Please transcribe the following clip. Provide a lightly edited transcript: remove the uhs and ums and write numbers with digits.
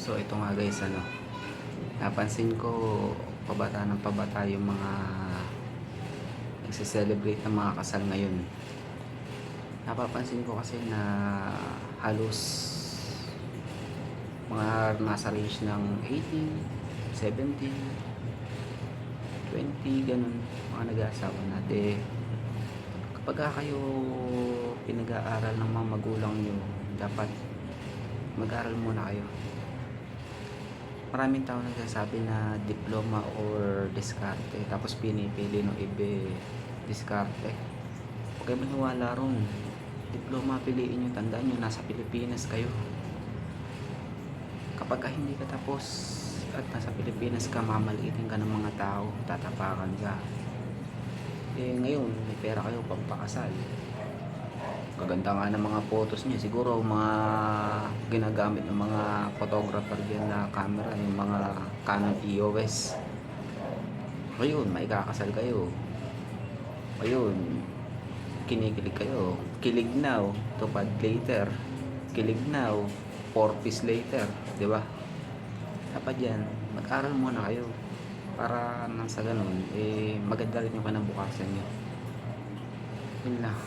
So ito nga guys, napansin ko pabata ng pabata yung mga nagse-celebrate ng mga kasal ngayon. Napapansin ko kasi na halos mga nasa range ng 18, 17, 20, ganun mga nag-aasawa natin. Kapag kayo pinag-aaral ng mga magulang nyo, dapat mag-aral muna kayo. Maraming tao nagsasabi na diploma or diskarte, tapos pinipili ng iba diskarte. Huwag kayo maniwala ron. Diploma piliin nyo, tandaan nyo, nasa Pilipinas kayo. Kapag hindi ka tapos at nasa Pilipinas ka, mamaliitin ka ng mga tao, tatapakan ka. Ngayon may pera kayo pampakasal, kaganda nga ng mga photos niya, siguro mga ginagamit ng mga photographer diyan na camera, yung mga Canon EOS. Ngayon maikakasal kayo, ngayon kinikilig kayo, kilig now, tupad later, kilig now, 4 piece later, di ba? Dapat yan, mag-aral muna kayo para nang sa ganun maganda rin yung kinabukasan nyo. Yun lang.